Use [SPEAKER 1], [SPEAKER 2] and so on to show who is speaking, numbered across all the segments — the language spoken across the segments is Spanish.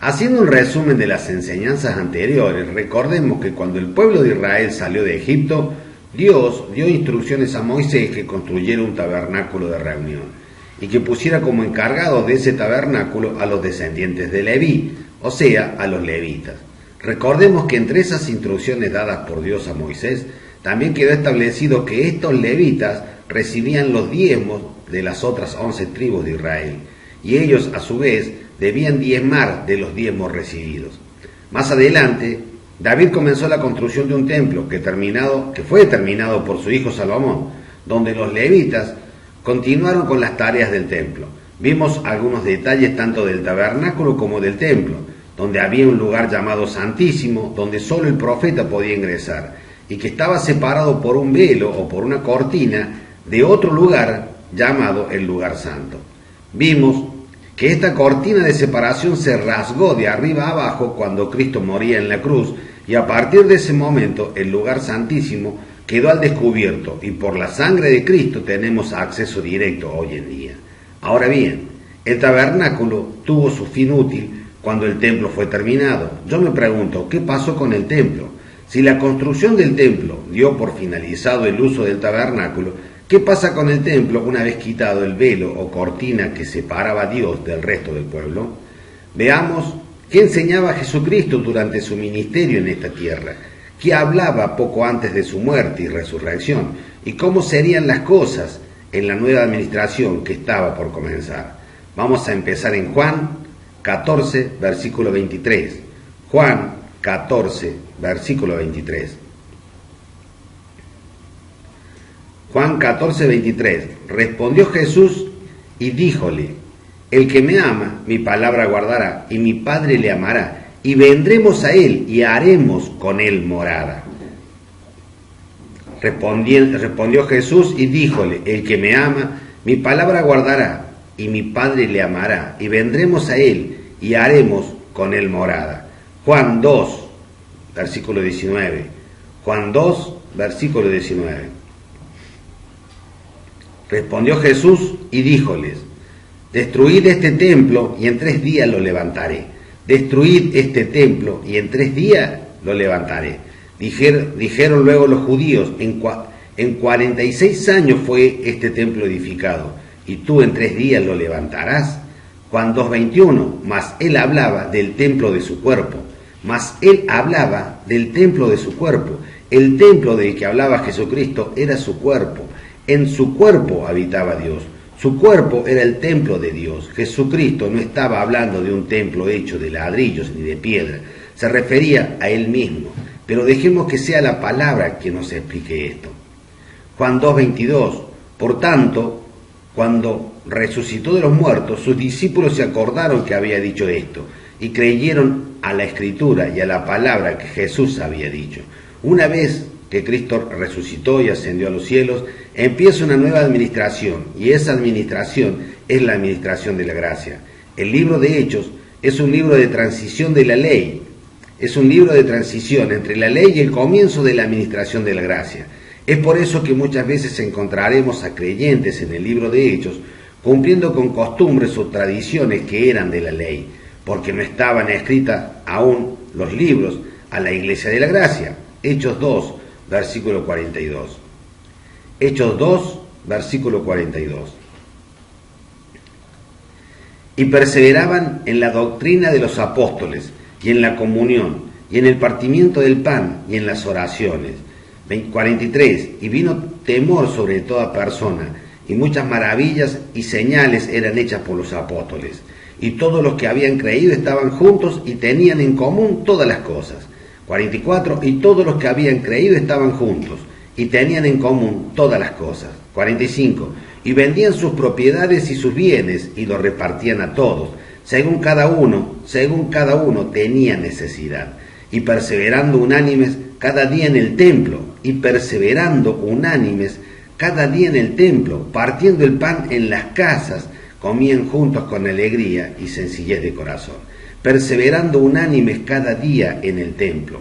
[SPEAKER 1] Haciendo un resumen de las enseñanzas anteriores, recordemos que cuando el pueblo de Israel salió de Egipto, Dios dio instrucciones a Moisés que construyera un tabernáculo de reunión y que pusiera como encargados de ese tabernáculo a los descendientes de Leví, o sea, a los levitas. Recordemos que entre esas instrucciones dadas por Dios a Moisés, también quedó establecido que estos levitas recibían los diezmos de las otras 11 tribus de Israel, y ellos a su vez debían diezmar de los diezmos recibidos. Más adelante, David comenzó la construcción de un templo que fue terminado por su hijo Salomón, donde los levitas continuaron con las tareas del templo. Vimos algunos detalles tanto del tabernáculo como del templo, donde había un lugar llamado Santísimo, donde solo el profeta podía ingresar, y que estaba separado por un velo o por una cortina de otro lugar llamado el lugar santo. Vimos que esta cortina de separación se rasgó de arriba a abajo cuando Cristo moría en la cruz, y a partir de ese momento el lugar santísimo quedó al descubierto, y por la sangre de Cristo tenemos acceso directo hoy en día. Ahora bien, el tabernáculo tuvo su fin útil cuando el templo fue terminado. Yo me pregunto, ¿qué pasó con el templo? Si la construcción del templo dio por finalizado el uso del tabernáculo, ¿qué pasa con el templo una vez quitado el velo o cortina que separaba a Dios del resto del pueblo? Veamos qué enseñaba Jesucristo durante su ministerio en esta tierra, qué hablaba poco antes de su muerte y resurrección, y cómo serían las cosas en la nueva administración que estaba por comenzar. Vamos a empezar en Juan 14, versículo 23. Juan 14, versículo 23. Juan 14, 23. Respondió Jesús y díjole: el que me ama, mi palabra guardará, y mi Padre le amará, y vendremos a él y haremos con él morada. Respondió Jesús y díjole: el que me ama, mi palabra guardará, y mi Padre le amará, y vendremos a él y haremos con él morada. Juan 2, versículo 19. Juan 2, versículo 19. Respondió Jesús y díjoles: destruid este templo y en 3 días lo levantaré. Destruid este templo y en 3 días lo levantaré. Dijeron luego los judíos: en 46 años fue este templo edificado, y tú en 3 días lo levantarás. Juan 2:21. Mas él hablaba del templo de su cuerpo. El templo del que hablaba Jesucristo era su cuerpo. En su cuerpo habitaba Dios. Su cuerpo era el templo de Dios. Jesucristo no estaba hablando de un templo hecho de ladrillos ni de piedra. Se refería a él mismo. Pero dejemos que sea la palabra que nos explique esto. Juan 2:22. Por tanto, cuando resucitó de los muertos, sus discípulos se acordaron que había dicho esto y creyeron a la Escritura y a la palabra que Jesús había dicho. Una vez que Cristo resucitó y ascendió a los cielos, empieza una nueva administración, y esa administración es la administración de la gracia. El libro de Hechos es un libro de transición de la ley, es un libro de transición entre la ley y el comienzo de la administración de la gracia. Es por eso que muchas veces encontraremos a creyentes en el libro de Hechos cumpliendo con costumbres o tradiciones que eran de la ley, porque no estaban escritas aún los libros a la iglesia de la gracia. Hechos 2, versículo 42. Hechos 2, versículo 42. Y perseveraban en la doctrina de los apóstoles, y en la comunión, y en el partimiento del pan, y en las oraciones. 43. Y vino temor sobre toda persona, y muchas maravillas y señales eran hechas por los apóstoles. Y todos los que habían creído estaban juntos y tenían en común todas las cosas. 44. Y todos los que habían creído estaban juntos y tenían en común todas las cosas. 45. Y vendían sus propiedades y sus bienes y los repartían a todos, según cada uno tenía necesidad. Y perseverando unánimes cada día en el templo, partiendo el pan en las casas, comían juntos con alegría y sencillez de corazón. Perseverando unánimes cada día en el templo.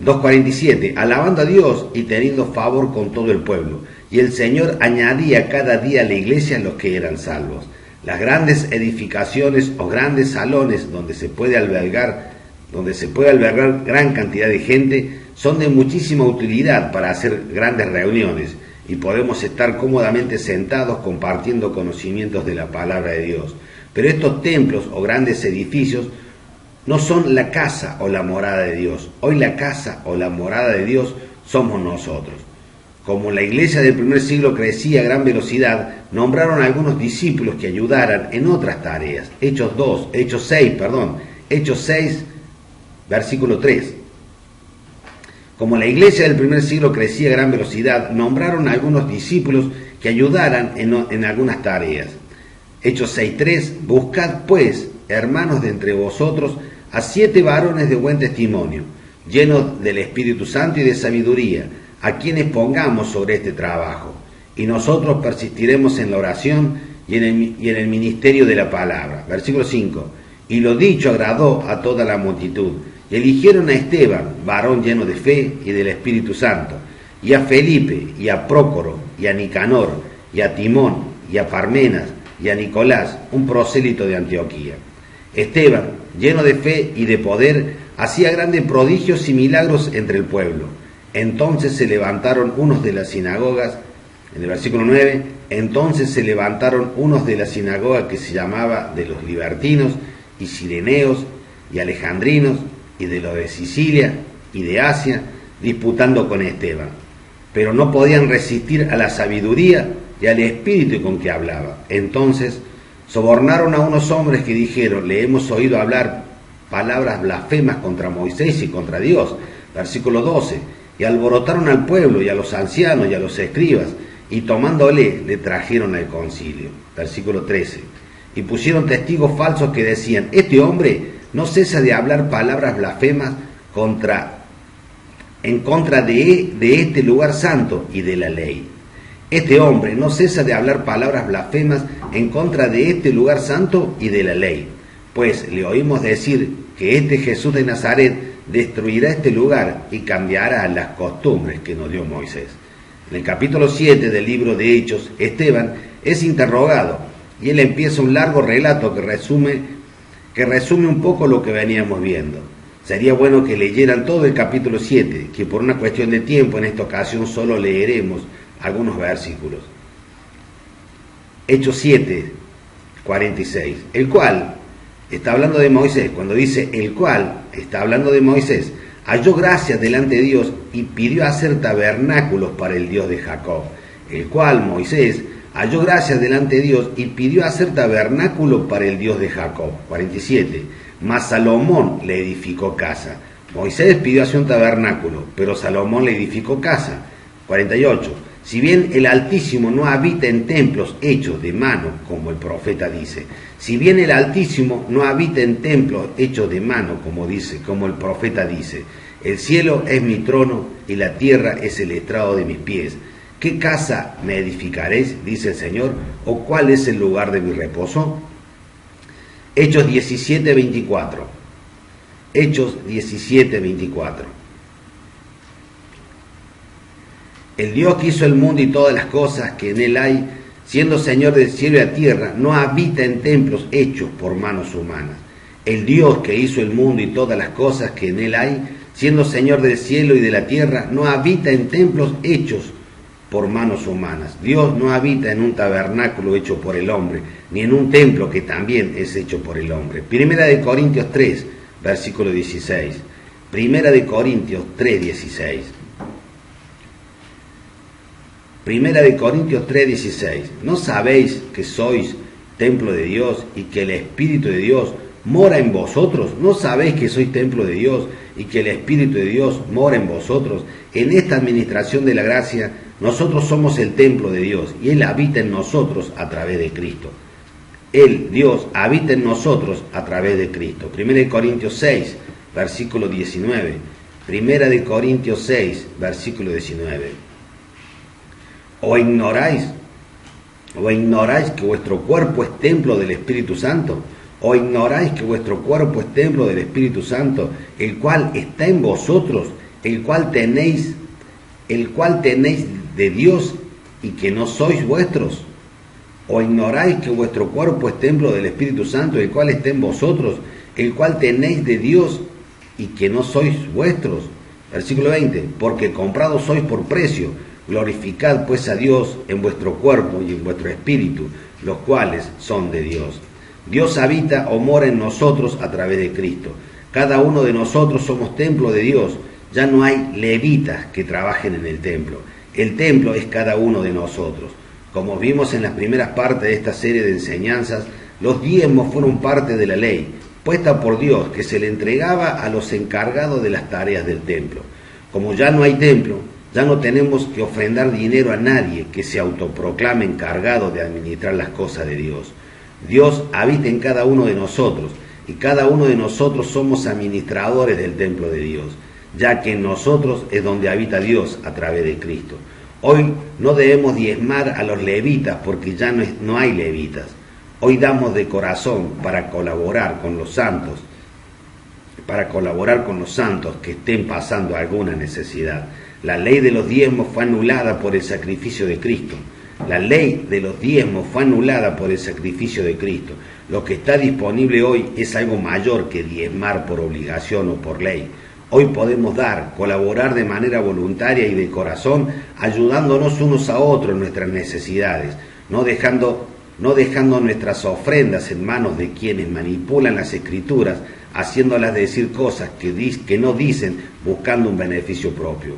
[SPEAKER 1] 2:47. Alabando a Dios y teniendo favor con todo el pueblo. Y el Señor añadía cada día a la iglesia los que eran salvos. Las grandes edificaciones o grandes salones donde se puede albergar gran cantidad de gente son de muchísima utilidad para hacer grandes reuniones y podemos estar cómodamente sentados compartiendo conocimientos de la palabra de Dios. Pero estos templos o grandes edificios no son la casa o la morada de Dios. Hoy la casa o la morada de Dios somos nosotros. Como la iglesia del primer siglo crecía a gran velocidad, nombraron a algunos discípulos que ayudaran en otras tareas. Hechos 6, versículo 3. Como la iglesia del primer siglo crecía a gran velocidad, nombraron a algunos discípulos que ayudaran en algunas tareas. Hechos 6:3, buscad pues, hermanos de entre vosotros, a 7 varones de buen testimonio, llenos del Espíritu Santo y de sabiduría, a quienes pongamos sobre este trabajo. Y nosotros persistiremos en la oración y en el ministerio de la palabra. Versículo 5. Y lo dicho agradó a toda la multitud. Y eligieron a Esteban, varón lleno de fe y del Espíritu Santo, y a Felipe, y a Prócoro, y a Nicanor, y a Timón, y a Parmenas, y a Nicolás, un prosélito de Antioquía. Esteban, lleno de fe y de poder, hacía grandes prodigios y milagros entre el pueblo. Entonces se levantaron unos de las sinagogas, en el versículo 9, entonces se levantaron unos de la sinagoga que se llamaba de los libertinos, y cireneos, y alejandrinos, y de los de Sicilia y de Asia, disputando con Esteban. Pero no podían resistir a la sabiduría y al espíritu con que hablaba. Entonces sobornaron a unos hombres que dijeron: le hemos oído hablar palabras blasfemas contra Moisés y contra Dios. Versículo 12. Y alborotaron al pueblo y a los ancianos y a los escribas, y tomándole le trajeron al concilio. Versículo 13. Y pusieron testigos falsos que decían: este hombre no cesa de hablar palabras blasfemas en contra de este lugar santo y de la ley. Este hombre no cesa de hablar palabras blasfemas en contra de este lugar santo y de la ley. Pues le oímos decir que este Jesús de Nazaret destruirá este lugar y cambiará las costumbres que nos dio Moisés. En el capítulo 7 del libro de Hechos, Esteban es interrogado y él empieza un largo relato que resume un poco lo que veníamos viendo. Sería bueno que leyeran todo el capítulo 7, que por una cuestión de tiempo en esta ocasión solo leeremos algunos versículos. Hechos 7, 46. El cual, está hablando de Moisés, cuando dice el cual, está hablando de Moisés, halló gracia delante de Dios y pidió hacer tabernáculos para el Dios de Jacob. El cual, Moisés, halló gracia delante de Dios y pidió hacer tabernáculo para el Dios de Jacob. 47. Mas Salomón le edificó casa. Moisés pidió hacer un tabernáculo, pero Salomón le edificó casa. 48. Si bien el Altísimo no habita en templos hechos de mano, como el profeta dice, si bien el Altísimo no habita en templos hechos de mano, como el profeta dice, el cielo es mi trono y la tierra es el estrado de mis pies. ¿Qué casa me edificaréis? Dice el Señor, ¿o cuál es el lugar de mi reposo? Hechos 17, 24. Hechos 17, 24. El Dios que hizo el mundo y todas las cosas que en él hay, siendo Señor del cielo y la tierra, no habita en templos hechos por manos humanas. El Dios que hizo el mundo y todas las cosas que en él hay, siendo Señor del cielo y de la tierra, no habita en templos hechos por manos humanas. Dios no habita en un tabernáculo hecho por el hombre, ni en un templo que también es hecho por el hombre. Primera de Corintios 3, versículo 16. Primera de Corintios 3, 16. Primera de Corintios 3, 16. ¿No sabéis que sois templo de Dios y que el Espíritu de Dios mora en vosotros? ¿No sabéis que sois templo de Dios y que el Espíritu de Dios mora en vosotros? En esta administración de la gracia, nosotros somos el templo de Dios y Él habita en nosotros a través de Cristo. Él, Dios, habita en nosotros a través de Cristo. Primera de Corintios 6, versículo 19. Primera de Corintios 6, versículo 19. ¿O ignoráis que vuestro cuerpo es templo del Espíritu Santo? ¿O ignoráis que vuestro cuerpo es templo del Espíritu Santo, el cual está en vosotros, el cual tenéis de Dios y que no sois vuestros? ¿O ignoráis que vuestro cuerpo es templo del Espíritu Santo, el cual está en vosotros, el cual tenéis de Dios y que no sois vuestros? Versículo 20, porque comprados sois por precio, glorificad pues a Dios en vuestro cuerpo y en vuestro espíritu, los cuales son de Dios. Dios habita o mora en nosotros a través de Cristo. Cada uno de nosotros somos templo de Dios. Ya no hay levitas que trabajen en el templo. El templo es cada uno de nosotros. Como vimos en las primeras partes de esta serie de enseñanzas, los diezmos fueron parte de la ley, puesta por Dios, que se le entregaba a los encargados de las tareas del templo. Como ya no hay templo, ya no tenemos que ofrendar dinero a nadie que se autoproclame encargado de administrar las cosas de Dios. Dios habita en cada uno de nosotros, y cada uno de nosotros somos administradores del templo de Dios, ya que en nosotros es donde habita Dios a través de Cristo. Hoy no debemos diezmar a los levitas porque ya no hay levitas. Hoy damos de corazón para colaborar con los santos, que estén pasando alguna necesidad. La ley de los diezmos fue anulada por el sacrificio de Cristo. La ley de los diezmos fue anulada por el sacrificio de Cristo. Lo que está disponible hoy es algo mayor que diezmar por obligación o por ley. Hoy podemos dar, colaborar de manera voluntaria y de corazón, ayudándonos unos a otros en nuestras necesidades, no dejando nuestras ofrendas en manos de quienes manipulan las Escrituras, haciéndolas decir cosas que no dicen, buscando un beneficio propio.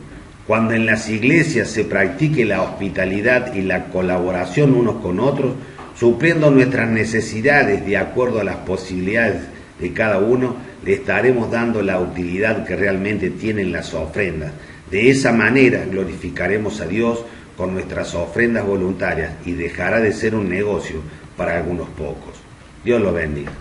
[SPEAKER 1] Cuando en las iglesias se practique la hospitalidad y la colaboración unos con otros, supliendo nuestras necesidades de acuerdo a las posibilidades de cada uno, le estaremos dando la utilidad que realmente tienen las ofrendas. De esa manera glorificaremos a Dios con nuestras ofrendas voluntarias y dejará de ser un negocio para algunos pocos. Dios lo bendiga.